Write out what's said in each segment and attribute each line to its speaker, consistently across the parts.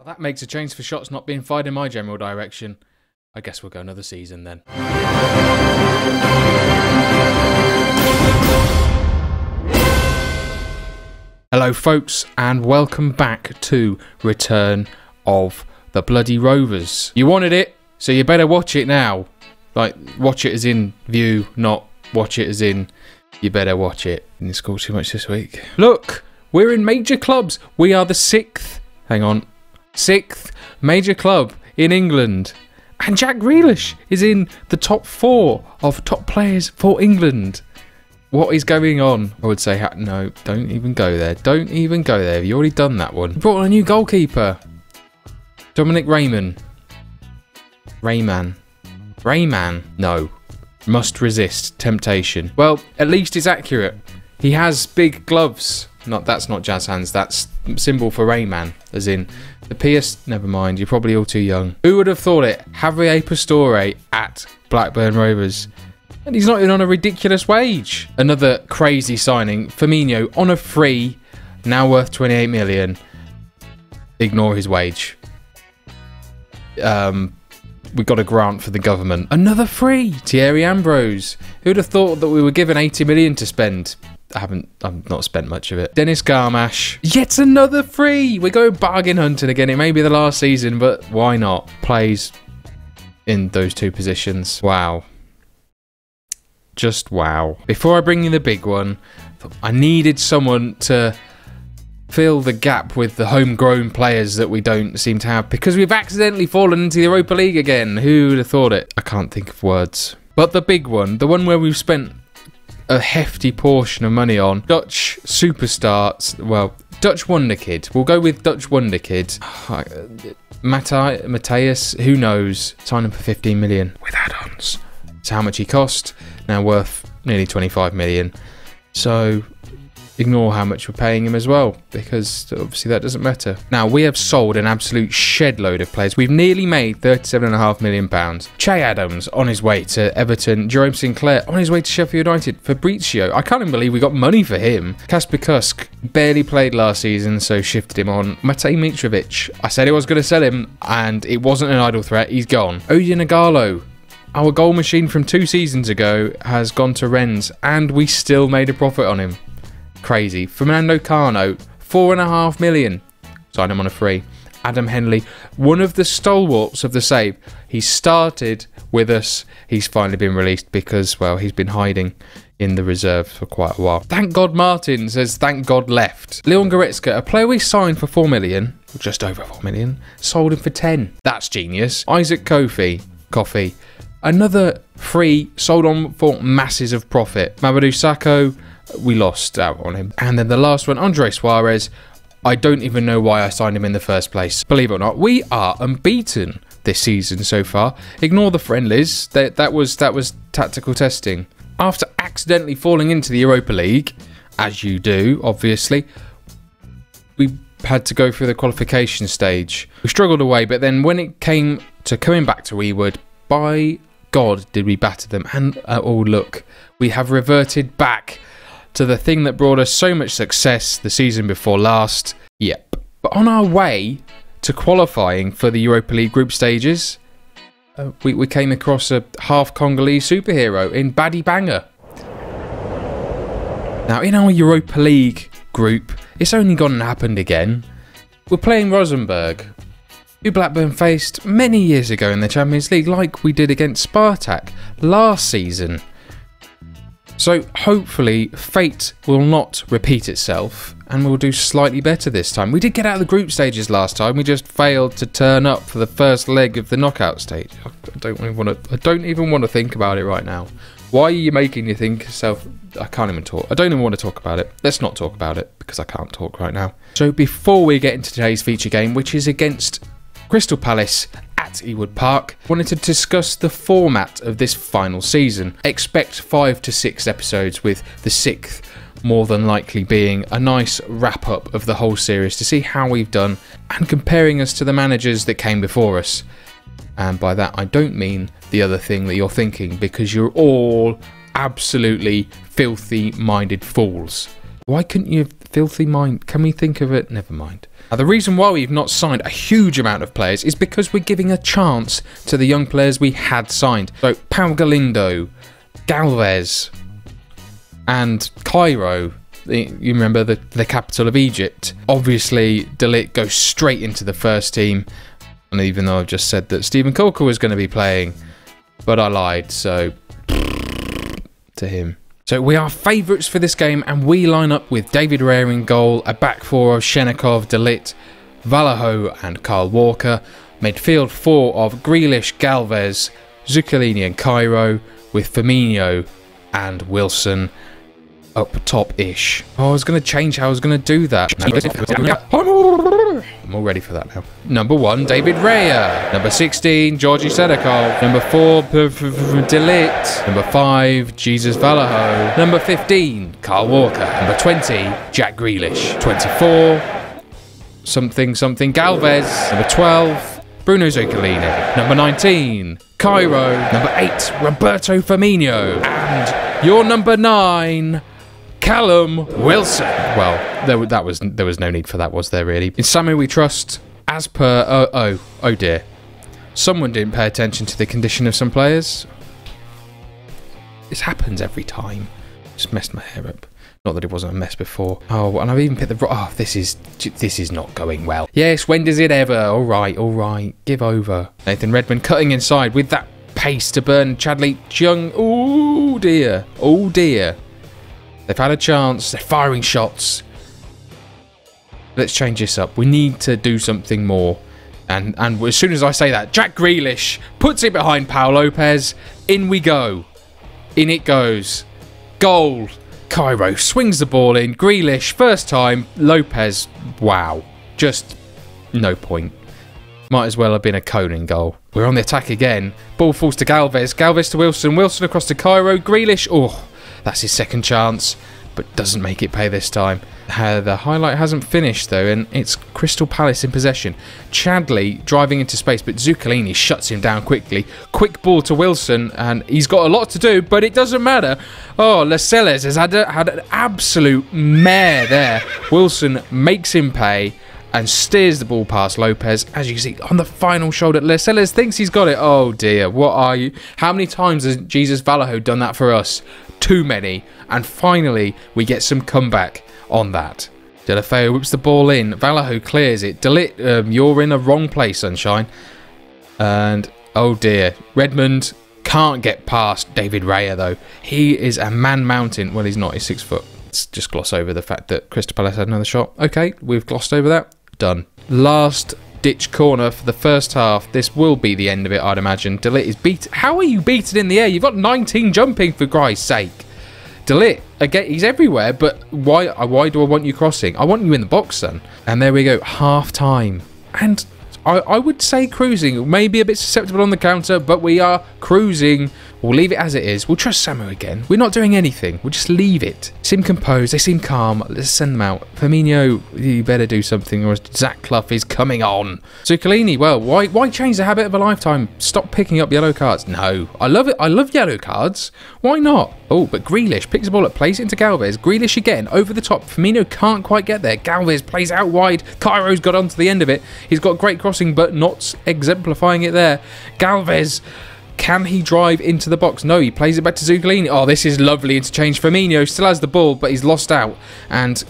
Speaker 1: Well, that makes a change for shots not being fired in my general direction. I guess we'll go another season then. Hello folks, and welcome back to Return of the Bloody Rovers. You wanted it, so you better watch it now. Like, watch it as in view, not watch it as in you better watch it. Didn't score too much this week. Look, we're in major clubs. We are the sixth major club in England. And Jack Grealish is in the top 4 of top players for England. What is going on? I would say, no, don't even go there. Don't even go there. You've already done that one. Brought on a new goalkeeper. Dominic Rayman. No. Must resist temptation. Well, at least it's accurate. He has big gloves. That's not jazz hands. That's symbol for Rayman. As in, the PS... Never mind. You're probably all too young. Who would have thought it? Javier Pastore at Blackburn Rovers. And he's not even on a ridiculous wage. Another crazy signing. Firmino on a free. Now worth 28 million. Ignore his wage. We got a grant for the government. Another free. Thierry Ambrose. Who'd have thought that we were given 80 million to spend? I've not spent much of it. Dennis Garmash. Yet another free. We're going bargain hunting again. It may be the last season, but why not? Plays in those two positions. Wow. Just wow. Before I bring you the big one, I needed someone to fill the gap with the homegrown players that we don't seem to have, because we've accidentally fallen into the Europa League again. Who would have thought it? I can't think of words. But the big one, the one where we've spent a hefty portion of money on, Dutch superstar, well, Dutch wonder kid. We'll go with Dutch wonder kid. Matthias, who knows? Sign him for 15 million with add-ons. That's how much he cost. Now worth nearly 25 million. So ignore how much we're paying him as well, because obviously that doesn't matter. Now, we have sold an absolute shed load of players. We've nearly made £37.5 million. Che Adams on his way to Everton. Jerome Sinclair on his way to Sheffield United. Fabrizio, I can't even believe we got money for him. Kasper Kusk barely played last season, so shifted him on. Matej Mitrovic, I said I was going to sell him, and it wasn't an idle threat. He's gone. Odion Ighalo, our goal machine from 2 seasons ago, has gone to Rennes, and we still made a profit on him. Crazy. Fernando Cano, 4.5 million. Signed him on a free. Adam Henley, one of the stalwarts of the save. He started with us. He's finally been released because, well, he's been hiding in the reserve for quite a while. Thank God Martin says thank God left. Leon Goretzka, a player we signed for 4 million, just over 4 million, sold him for 10. That's genius. Isaac Coffey, another free, sold on for masses of profit. Mamadou Sakho, we lost out on him. And then the last one, Andre Suarez. I don't even know why I signed him in the first place. Believe it or not, we are unbeaten this season so far. Ignore the friendlies. That was tactical testing. After accidentally falling into the Europa League, as you do, obviously, we had to go through the qualification stage. We struggled away, but then when it came to coming back to Ewood, by God, did we batter them. And, oh look, we have reverted back to the thing that brought us so much success the season before last. Yep. But on our way to qualifying for the Europa League group stages, we came across a half Congolese superhero in Baddy Banger. Now, in our Europa League group, it's only gone and happened again. We're playing Rosenborg, who Blackburn faced many years ago in the Champions League, like we did against Spartak last season. So hopefully fate will not repeat itself and we'll do slightly better this time. We did get out of the group stages last time. We just failed to turn up for the first leg of the knockout stage. I don't even want to think about it right now. Why are you making you think yourself? I can't even talk. I don't even want to talk about it. Let's not talk about it because I can't talk right now. So before we get into today's feature game, which is against Crystal Palace at Ewood Park, I wanted to discuss the format of this final season. Expect 5 to 6 episodes, with the 6th more than likely being a nice wrap up of the whole series to see how we've done and comparing us to the managers that came before us. And by that I don't mean the other thing that you're thinking, because you're all absolutely filthy minded fools. Why couldn't you have Filthy mind. Can we think of it? Never mind. Now, the reason why we've not signed a huge amount of players is because we're giving a chance to the young players we had signed. So, Pau Galindo, Galvez, and Cairo. You remember the capital of Egypt. Obviously, De Ligt goes straight into the first team. And even though I've just said that Steven Colker was going to be playing, but I lied, so to him. So we are favourites for this game, and we line up with David Raya in goal, a back four of Shenikov, De Ligt, Vallejo and Kyle Walker, midfield four of Grealish, Galvez, Zuccolini and Cairo, with Firmino and Wilson up top-ish. Oh, I was going to change how I was going to do that. I'm all ready for that now. Number 1, David Raya. Number 16, Georgi Sedekov. Number 4, De Ligt. Number 5, Jesus Vallejo. Number 15, Kyle Walker. Number 20, Jack Grealish. 24, something Galvez. Number 12, Bruno Zuccolini. Number 19, Cairo. Number 8, Roberto Firmino. And your number 9, Callum Wilson. Well, there was no need for that, was there really? In Samu we trust, as per... Oh dear. Someone didn't pay attention to the condition of some players. This happens every time. Just messed my hair up. Not that it wasn't a mess before. Oh, and I've even picked the... Oh, this is not going well. Yes, when does it ever? All right. Give over. Nathan Redmond cutting inside with that pace to burn Chadley Jung. Oh dear. Oh dear. They've had a chance. They're firing shots. Let's change this up. We need to do something more. And as soon as I say that, Jack Grealish puts it behind Pau Lopez. In we go. In it goes. Goal. Cairo swings the ball in. Grealish, first time. Lopez, wow. Just no point. Might as well have been a Conan goal. We're on the attack again. Ball falls to Galvez. Galvez to Wilson. Wilson across to Cairo. Grealish, oh, that's his second chance, but doesn't make it pay this time. The highlight hasn't finished though, and it's Crystal Palace in possession. Chadley driving into space, but Zuccolini shuts him down quickly. Quick ball to Wilson, and he's got a lot to do, but it doesn't matter. Oh, Lascelles has had an absolute mare there. Wilson makes him pay and steers the ball past Lopez. As you can see, on the final shoulder, Lascelles thinks he's got it. Oh dear, what are you? How many times has Jesus Vallejo done that for us? Too many. And finally, we get some comeback on that. De La Feu whips the ball in. Vallejo clears it. De Ligt, you're in a wrong place, sunshine. And, oh dear, Redmond can't get past David Raya, though. He is a man mountain. Well, he's not. He's 6 foot. Let's just gloss over the fact that Crystal Palace had another shot. Okay, we've glossed over that. Done. Last ditch corner for the first half. This will be the end of it, I'd imagine. De Ligt is beat. How are you beaten in the air? You've got 19 jumping, for Christ's sake. De Ligt, again, he's everywhere, but why do I want you crossing? I want you in the box, son. And there we go, half time. And I would say cruising. Maybe a bit susceptible on the counter, but we are cruising. We'll leave it as it is. We'll trust Samu again. We're not doing anything. We'll just leave it. Seem composed. They seem calm. Let's send them out. Firmino, you better do something, or Zach Clough is coming on. Zuccolini, well, why change the habit of a lifetime? Stop picking up yellow cards. No, I love it. I love yellow cards. Why not? Oh, but Grealish picks the ball up, plays it into Galvez. Grealish again, over the top. Firmino can't quite get there. Galvez plays out wide. Cairo's got onto the end of it. He's got great crossing, but not exemplifying it there. Galvez, can he drive into the box? No, he plays it back to Zuccolini. Oh, this is lovely interchange. Firmino still has the ball, but he's lost out. And,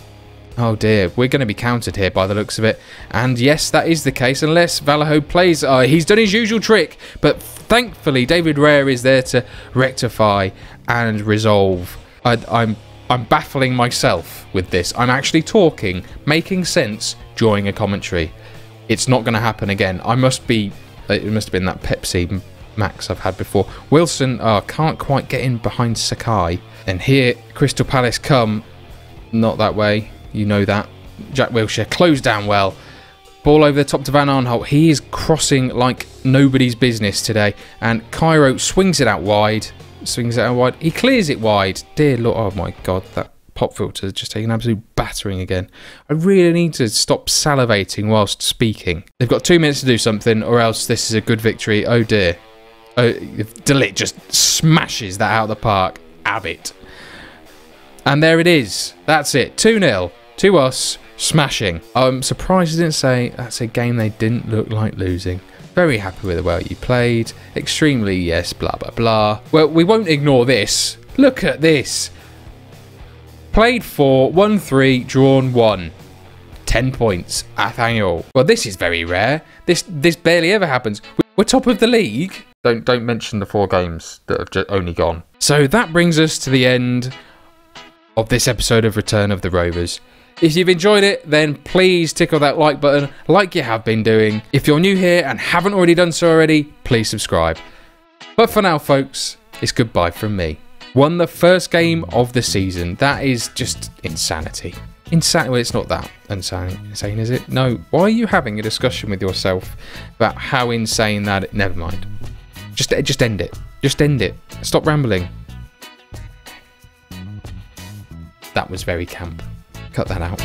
Speaker 1: oh dear, we're going to be countered here by the looks of it. And yes, that is the case, unless Vallejo plays. He's done his usual trick, but thankfully David Raya is there to rectify and resolve. I'm baffling myself with this. I'm actually talking, making sense during a commentary. It's not going to happen again. It must have been that Pepsi Max I've had before. Wilson can't quite get in behind Sakai. And here, Crystal Palace come. Not that way. You know that. Jack Wilshere closed down well. Ball over the top to Van Aanholt. He is crossing like nobody's business today. And Cairo swings it out wide. He clears it wide. Dear Lord. Oh my God. That pop filter is just taking an absolute battering again. I really need to stop salivating whilst speaking. They've got 2 minutes to do something, or else this is a good victory. Oh dear. Oh, De Ligt just smashes that out of the park. Have it. And there it is. That's it. 2-0. To us, smashing. I'm surprised I didn't say that's a game they didn't look like losing. Very happy with the way you played. Extremely, yes, blah, blah, blah. Well, we won't ignore this. Look at this. Played 4, won 3, drawn 1. 10 points. Nathaniel. Well, this is very rare. This barely ever happens. We're top of the league. Don't mention the 4 games that have just only gone. So that brings us to the end of this episode of Return of the Rovers. If you've enjoyed it, then please tickle that like button like you have been doing. If you're new here and haven't already done so already, please subscribe. But for now, folks, it's goodbye from me. Won the first game of the season. That is just insanity. Well, it's not that insane, is it? No. Why are you having a discussion with yourself about how insane that... Never mind. Just end it. Just end it. Stop rambling. That was very camp. Cut that out.